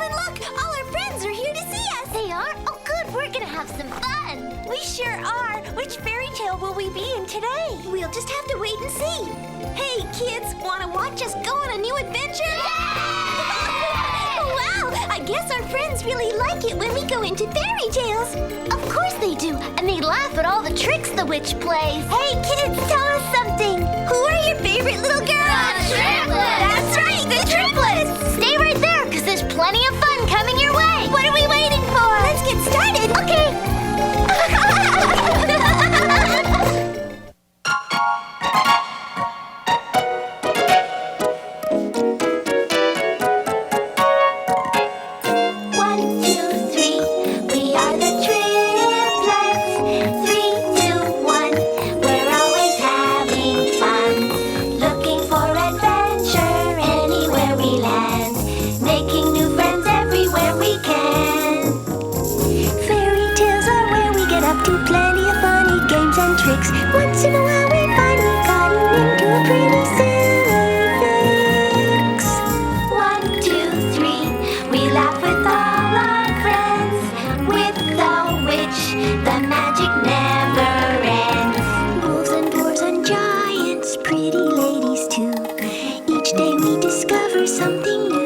Evelyn, look! All our friends are here to see us! They are? Oh, good. We're gonna have some fun. We sure are! Which fairy tale will we be in today? We'll just have to wait and see. Hey, kids, wanna watch us go on a new adventure? Wow! I guess our friends really like it when we go into fairy tales. Of course they do. And they laugh at all the tricks the witch plays. Hey, kids, tell us something. Who are your favorite little girls? The Triplets! That's right, the Triplets! Stay right there, because there's plenty of fun coming your way. What are we waiting for? Let's get started. Okay. Once in a while we find we've gotten into a pretty silly fix. 1, 2, 3, we laugh with all our friends. With the witch, the magic never ends. Wolves and boars and giants, pretty ladies too. Each day we discover something new.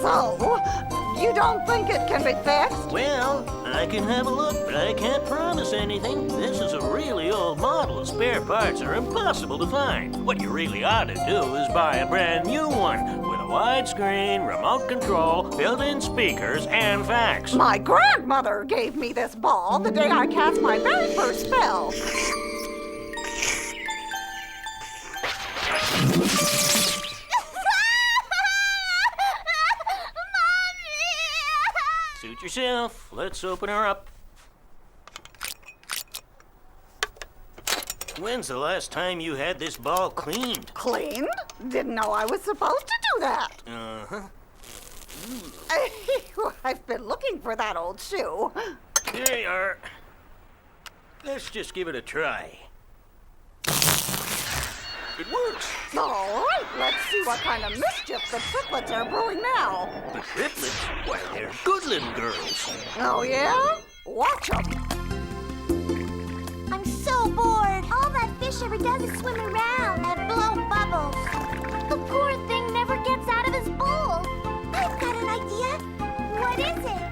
So, you don't think it can be fixed? Well, I can have a look, but I can't promise anything. This is a really old model. Spare parts are impossible to find. What you really ought to do is buy a brand new one with a widescreen, remote control, built-in speakers, and fax. My grandmother gave me this ball the day I cast my very first spell. Suit yourself. Let's open her up. When's the last time you had this ball cleaned? Cleaned? Didn't know I was supposed to do that. Uh-huh. I've been looking for that old shoe. There you are. Let's just give it a try. It works. All right, let's see what kind of mischief the Triplets are brewing now. The Triplets? Why, they're good little girls. Oh, yeah? Watch them. I'm so bored. All that fish ever does is swim around and blow bubbles. The poor thing never gets out of his bowl. I've got an idea. What is it?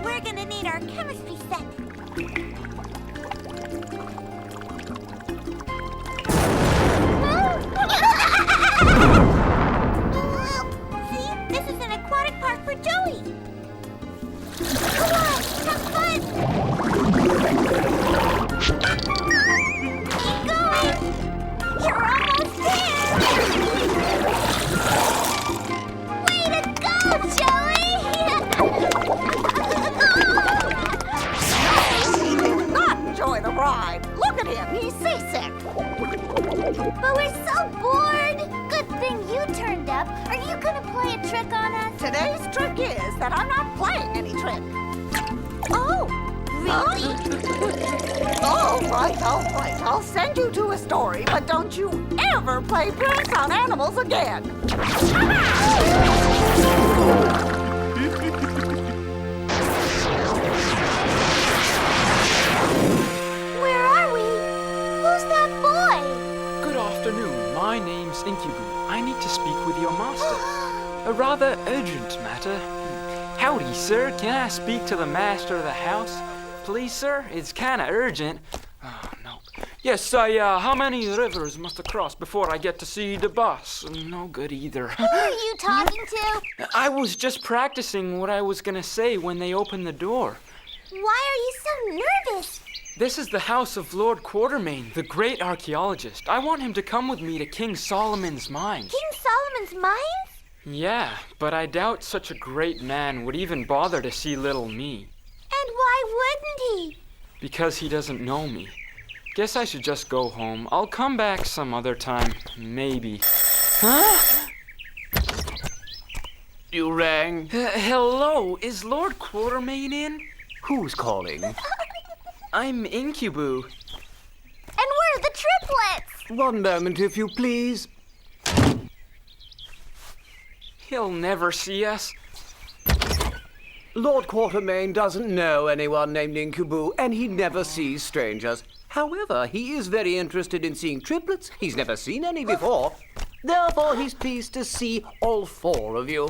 We're gonna need our chemistry set. See? This is an aquatic park for Joey. Come on, have fun. Keep going. You're almost there. Way to go, Joey. He did not enjoy the ride. Look at him, he's seasick. But we're so bored. Good thing you turned up. Are you gonna play a trick on us? Today's trick is that I'm not playing any trick. Oh, really? All right, all right. I'll send you to a story, but don't you ever play pranks on animals again. Where are we? Who's that boy? Good afternoon. My name's Incubu. I need to speak with your master. A rather urgent matter. Howdy, sir. Can I speak to the master of the house? please, sir? It's kinda urgent. Oh, no. Yes, how many rivers must I cross before I get to see the boss? No good either. Who are you talking to? I was just practicing what I was gonna say when they opened the door. Why are you so nervous? This is the house of Lord Quatermain, the great archaeologist. I want him to come with me to King Solomon's mines. King Solomon's mines? Yeah, but I doubt such a great man would even bother to see little me. And why wouldn't he? Because he doesn't know me. Guess I should just go home. I'll come back some other time, maybe. Huh? You rang? Hello, is Lord Quatermain in? Who's calling? I'm Incubu. And we're the Triplets! One moment, if you please. He'll never see us. Lord Quatermain doesn't know anyone named Incubu, and he never sees strangers. However, he is very interested in seeing triplets. He's never seen any before. Therefore, he's pleased to see all four of you.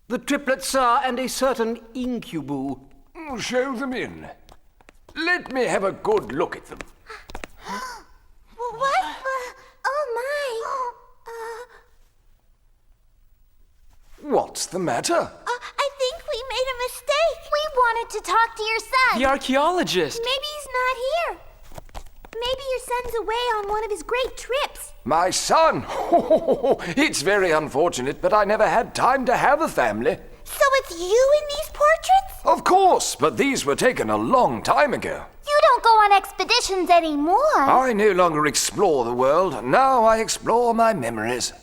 The triplets, sir, and a certain Incubu. Show them in. Let me have a good look at them. What? Oh my! What's the matter? I think we made a mistake. We wanted to talk to your son. The archaeologist. Maybe he's not here. Maybe your son's away on one of his great trips. My son? It's very unfortunate, but I never had time to have a family. So it's you in these portraits? Of course, but these were taken a long time ago. You don't go on expeditions anymore. I no longer explore the world. Now I explore my memories.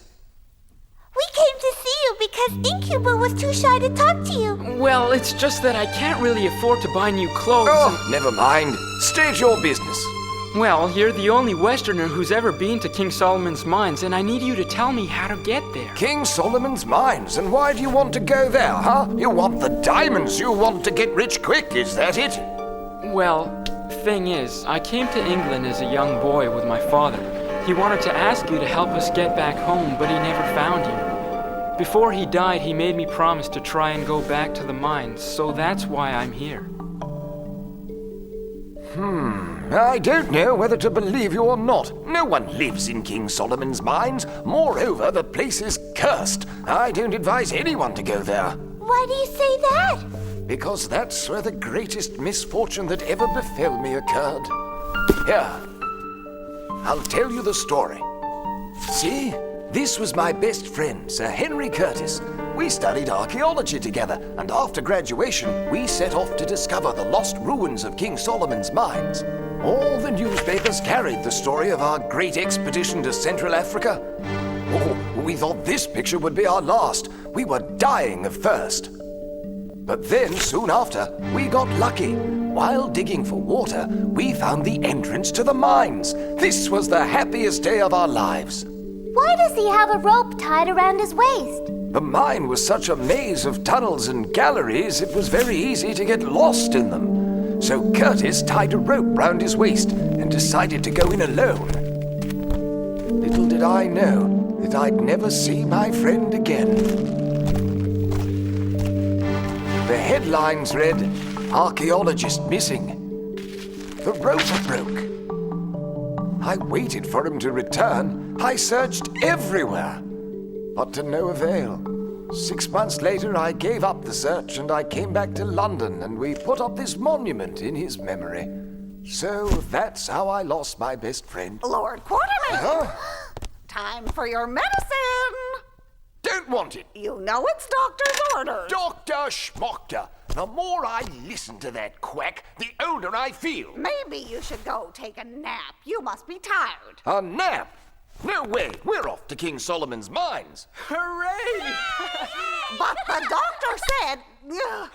We came to see you because Incubu was too shy to talk to you. Well, it's just that I can't really afford to buy new clothes. Oh, never mind. State your business. Well, you're the only Westerner who's ever been to King Solomon's mines, and I need you to tell me how to get there. King Solomon's mines, and why do you want to go there, huh? You want the diamonds, you want to get rich quick, is that it? Well, thing is, I came to England as a young boy with my father. He wanted to ask you to help us get back home, but he never found you. Before he died, he made me promise to try and go back to the mines, so that's why I'm here. I don't know whether to believe you or not. No one lives in King Solomon's mines. Moreover, the place is cursed. I don't advise anyone to go there. Why do you say that? Because that's where the greatest misfortune that ever befell me occurred. Here, I'll tell you the story. See, this was my best friend, Sir Henry Curtis. We studied archaeology together, and after graduation, we set off to discover the lost ruins of King Solomon's mines. All the newspapers carried the story of our great expedition to Central Africa. Oh, we thought this picture would be our last. We were dying of thirst. But then, soon after, we got lucky. While digging for water, we found the entrance to the mines. This was the happiest day of our lives. Why does he have a rope tied around his waist? The mine was such a maze of tunnels and galleries, it was very easy to get lost in them. So Curtis tied a rope round his waist and decided to go in alone. Little did I know that I'd never see my friend again. The headlines read, "Archaeologist missing." The rope broke. I waited for him to return. I searched everywhere, but to no avail. 6 months later, I gave up the search and I came back to London and we put up this monument in his memory. So that's how I lost my best friend. Lord Quatermain! Huh? Time for your medicine! Don't want it. You know it's doctor's orders. Dr. Schmockter. The more I listen to that quack, the older I feel. Maybe you should go take a nap. You must be tired. A nap? No way. We're off to King Solomon's mines. Hooray! But the doctor said... Ugh.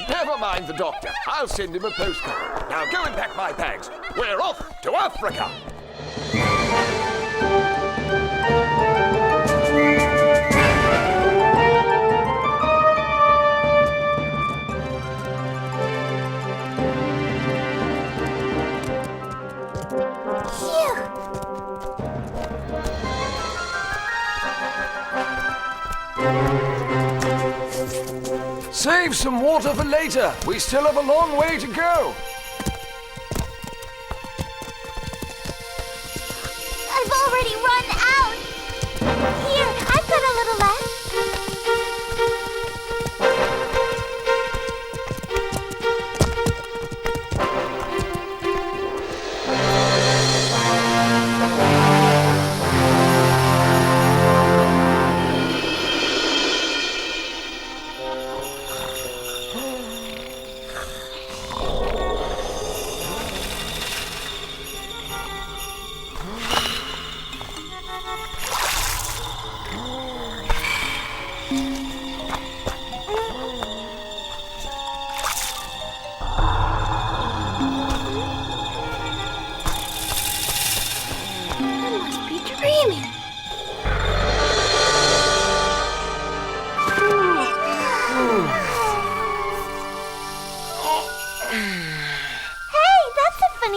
Never mind the doctor. I'll send him a postcard. Now go and pack my bags. We're off to Africa. Save some water for later. We still have a long way to go. I've already run out. Here, I've got a little left.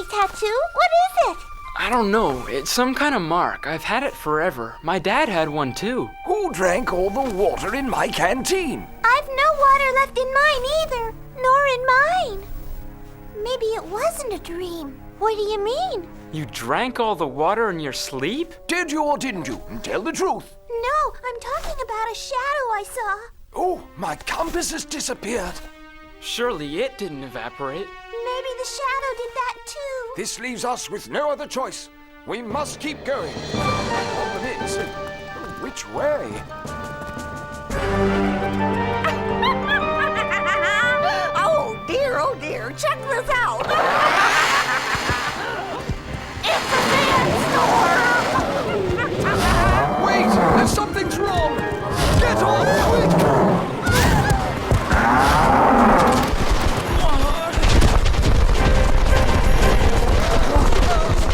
Tattoo? What is it? I don't know. It's some kind of mark. I've had it forever. My dad had one too. Who drank all the water in my canteen? I've no water left in mine either. Nor in mine. Maybe it wasn't a dream. What do you mean? You drank all the water in your sleep? Did you or didn't you? Tell the truth. No, I'm talking about a shadow I saw. Oh, my compass has disappeared. Surely it didn't evaporate. Maybe the shadow did that too. This leaves us with no other choice. We must keep going. Problem is, which way? Oh dear, check this out. It's a sandstorm. Wait, something's wrong. Get off, quick!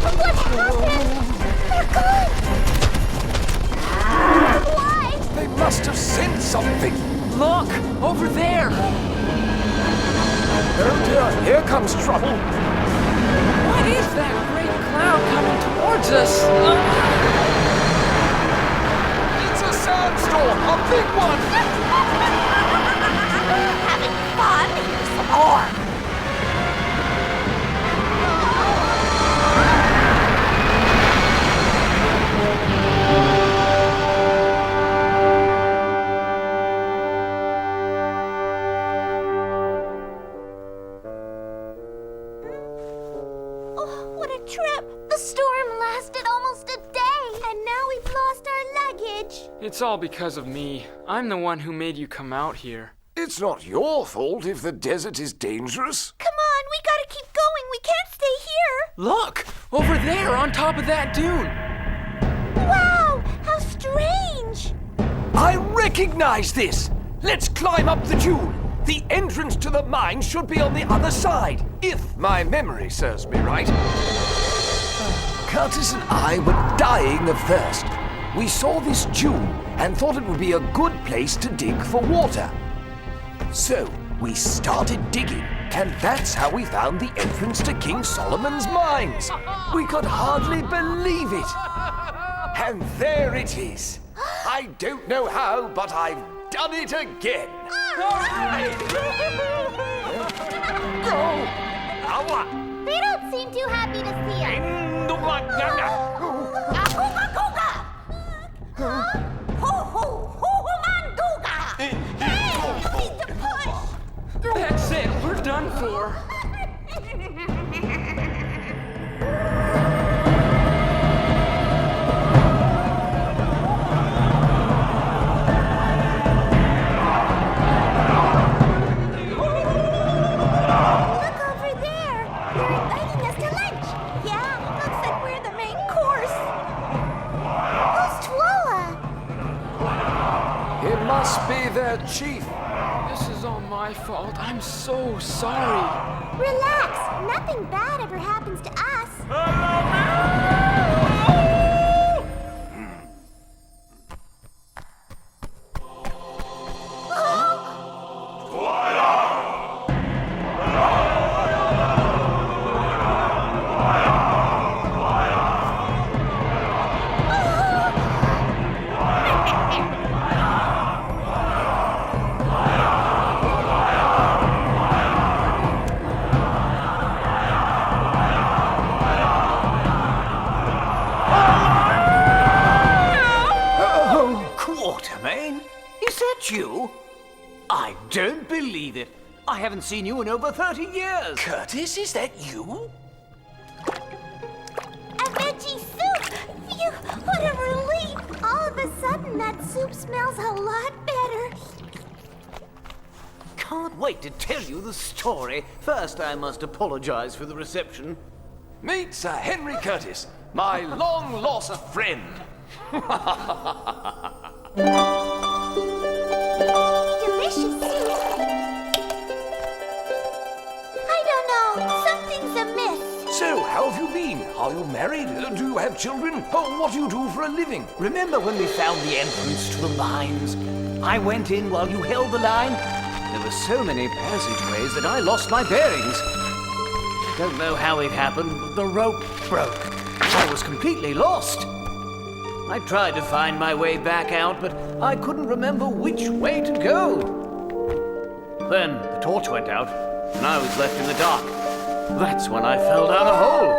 What happened? They're gone. Why? They must have sent something. Look! Over there! Oh dear, here comes trouble. What is that great cloud coming towards us? It's a sandstorm, a big one. Having fun? Here's some more. Oh, what a trip. The storm lasted almost a day, and now we've lost our luggage. It's all because of me. I'm the one who made you come out here. It's not your fault if the desert is dangerous. Come on, we gotta keep going. We can't stay here. Look! Over there on top of that dune! Wow, how strange. I recognize this. Let's climb up the dune. The entrance to the mine should be on the other side, if my memory serves me right. Curtis and I were dying of thirst. We saw this dune and thought it would be a good place to dig for water. So we started digging, and that's how we found the entrance to King Solomon's mines. We could hardly believe it. And there it is. I don't know how, but I've done it again. They don't seem too happy to see us. Need to push. That's it! We're done for! Look over there. They're inviting us to lunch. Yeah, looks like we're the main course. Who's Twola? It must be their chief. This is all my fault. I'm so sorry. Relax. Nothing bad ever happens to us. I don't believe it. I haven't seen you in over 30 years. Curtis, is that you? A veggie soup! Phew, what a relief! All of a sudden, that soup smells a lot better. Can't wait to tell you the story. First, I must apologize for the reception. Meet Sir Henry Curtis, my long-lost friend. Delicious soup. I don't know. Something's amiss. So, how have you been? Are you married? Do you have children? Oh, what do you do for a living? Remember when we found the entrance to the mines? I went in while you held the line. There were so many passageways that I lost my bearings. Don't know how it happened, but the rope broke. I was completely lost. I tried to find my way back out, but I couldn't remember which way to go. Then the torch went out, and I was left in the dark. That's when I fell down a hole.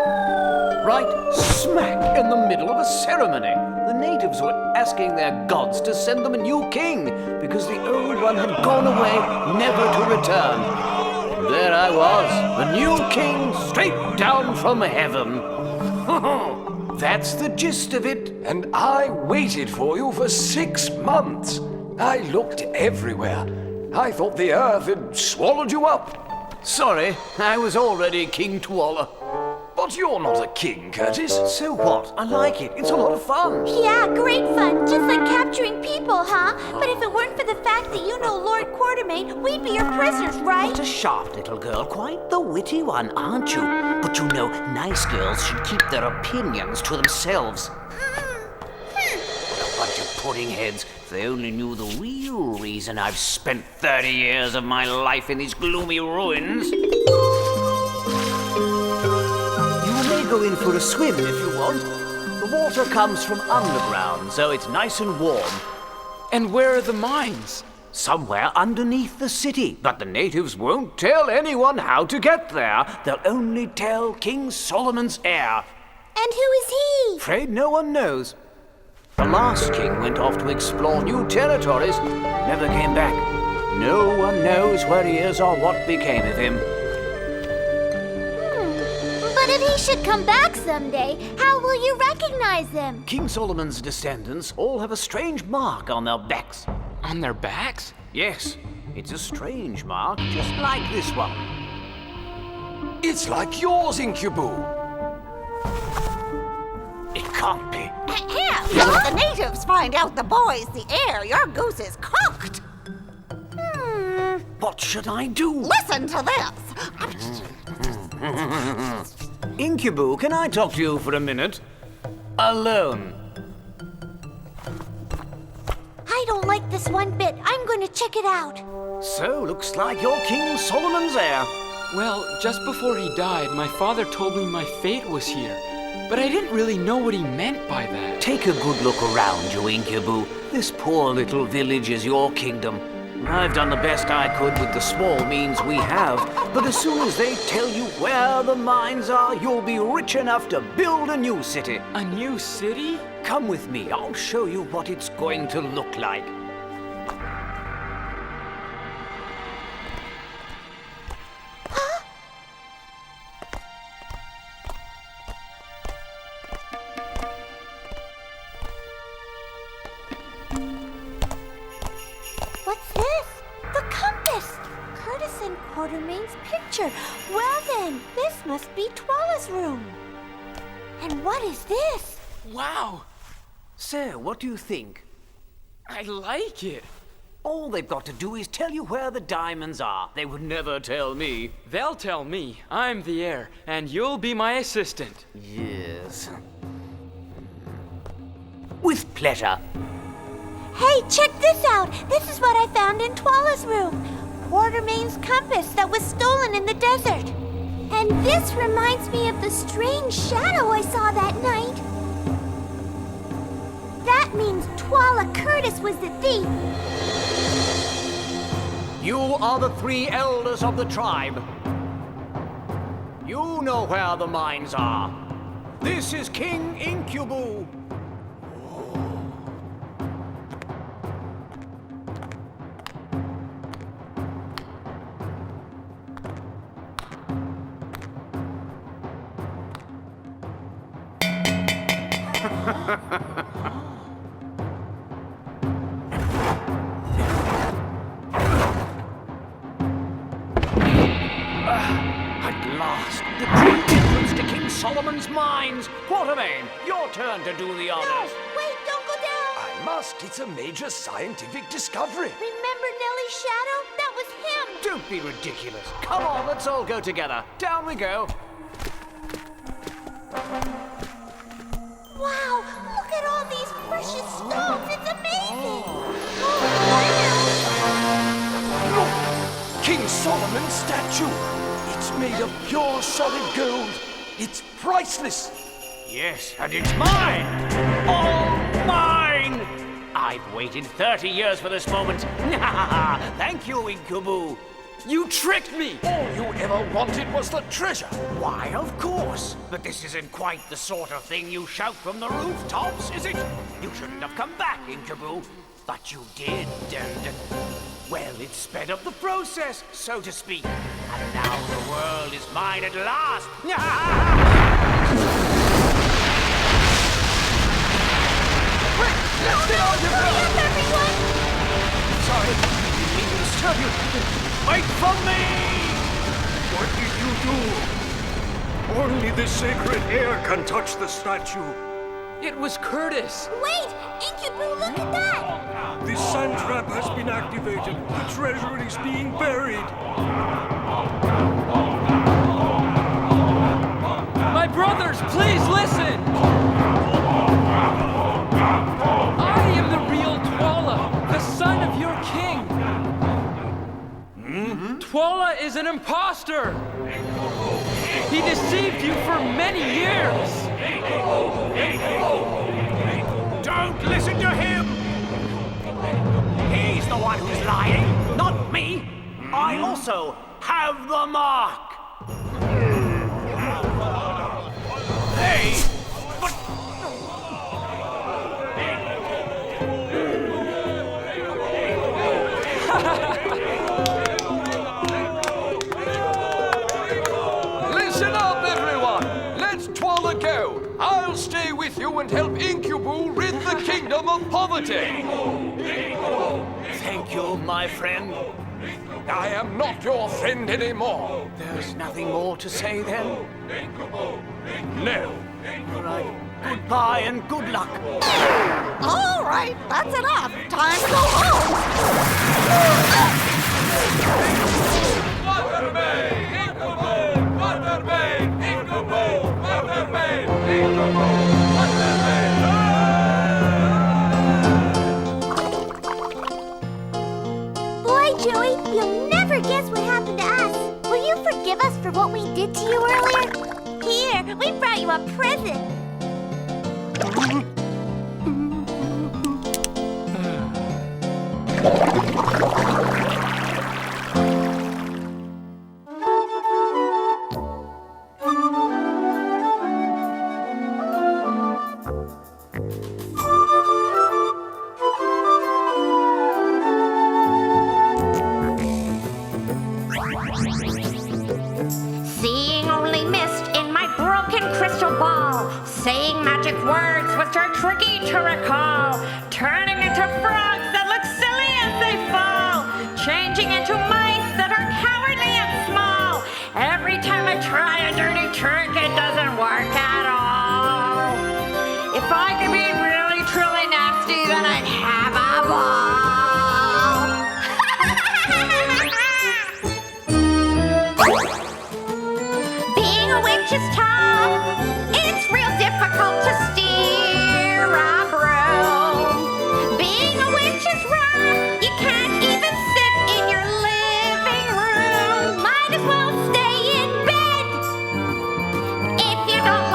Right smack in the middle of a ceremony. The natives were asking their gods to send them a new king because the old one had gone away, never to return. And there I was, the new king straight down from heaven. That's the gist of it. And I waited for you for 6 months. I looked everywhere. I thought the earth had swallowed you up. Sorry, I was already King Tuala. But you're not a king, Curtis. So what? I like it. It's a lot of fun. Yeah, great fun. Just like capturing people, huh? But if it weren't for the fact that you know Lord Quartermain, we'd be your prisoners, right? What a sharp little girl. Quite the witty one, aren't you? But you know, nice girls should keep their opinions to themselves. What a bunch of pudding heads. If they only knew the real reason I've spent 30 years of my life in these gloomy ruins. Go in for a swim if you want. The water comes from underground, so it's nice and warm. And where are the mines? Somewhere underneath the city, but the natives won't tell anyone how to get there. They'll only tell King Solomon's heir. And who is he? Afraid no one knows. The last king went off to explore new territories, never came back. No one knows where he is or what became of him. But if he should come back someday, how will you recognize him? King Solomon's descendants all have a strange mark on their backs. On their backs? Yes, it's a strange mark, just like this one. It's like yours, Incubu. It can't be. If the natives find out the boy's the heir, your goose is cooked. What should I do? Listen to this. Incubu, can I talk to you for a minute? Alone. I don't like this one bit. I'm going to check it out. So, looks like you're King Solomon's heir. Well, just before he died, my father told me my fate was here. But I didn't really know what he meant by that. Take a good look around you, Incubu. This poor little village is your kingdom. I've done the best I could with the small means we have, but as soon as they tell you where the mines are, you'll be rich enough to build a new city. A new city? Come with me, I'll show you what it's going to look like. What's this? The compass! Curtis and Quartermain's picture. Well then, this must be Twala's room. And what is this? Wow, So, what do you think? I like it. All they've got to do is tell you where the diamonds are. They would never tell me. They'll tell me. I'm the heir, and you'll be my assistant. Yes. With pleasure. Hey, check this out! This is what I found in Twala's room. Quartermain's compass that was stolen in the desert. And this reminds me of the strange shadow I saw that night. That means Twala Curtis was the thief. You are the 3 elders of the tribe. You know where the mines are. This is King Incubu. At last, the true entrance to King Solomon's mines. Quartermain, your turn to do the No! honors. Wait, don't go down! I must. It's a major scientific discovery. Remember Nellie's shadow? That was him! Don't be ridiculous. Come on, let's all go together. Down we go. Wow! Look at all these precious stones! It's amazing! Look! King Solomon's statue. It's made of pure solid gold. It's priceless. Yes, and it's mine! All mine! I've waited 30 years for this moment. Thank you, Incubu. You tricked me! All you ever wanted was the treasure. Why, of course. But this isn't quite the sort of thing you shout from the rooftops, is it? You shouldn't have come back, Incubu. But you did, and, well, it sped up the process, so to speak. And now the world is mine at last. Let's get on your Hurry up, everyone! Sorry, didn't mean to disturb you. Wait for me! What did you do? Only the sacred air can touch the statue. It was Curtis! Wait! Incubu, look at that! The sand trap has been activated. The treasure is being buried. My brothers, please listen! I am the real Twala, the son of your king! Twala is an imposter! He deceived you for many years! Don't listen to him! He's the one who's lying, not me. I also have the mark. Hey, but... Listen up, everyone! Let's Twala go! I'll stay with you and help Incubu rid the kingdom of poverty! Thank you, my friend. I am not your friend anymore! There's nothing more to say then? No! All right, goodbye and good luck. All right, that's enough. Time to go home. Boy, Joey, you'll never guess what happened to us. Will you forgive us for what we did to you earlier? Here, we brought you a present. Seeing only mist in my broken crystal ball. Saying magic words which are tricky to recall. Turning into frogs that look silly as they fall. Changing into mice that are cowardly and small. Every time I try a dirty trick, it doesn't work at all. If I could be really, truly nasty, then I'd have a ball. Being a witch is tough. It's real difficult to steer a broom. Being a witch is rough. You can't even sit in your living room. Might as well stay in bed. If you don't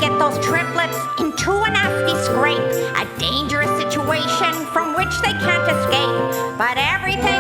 get those triplets into a nasty scrape, a dangerous situation from which they can't escape. But everything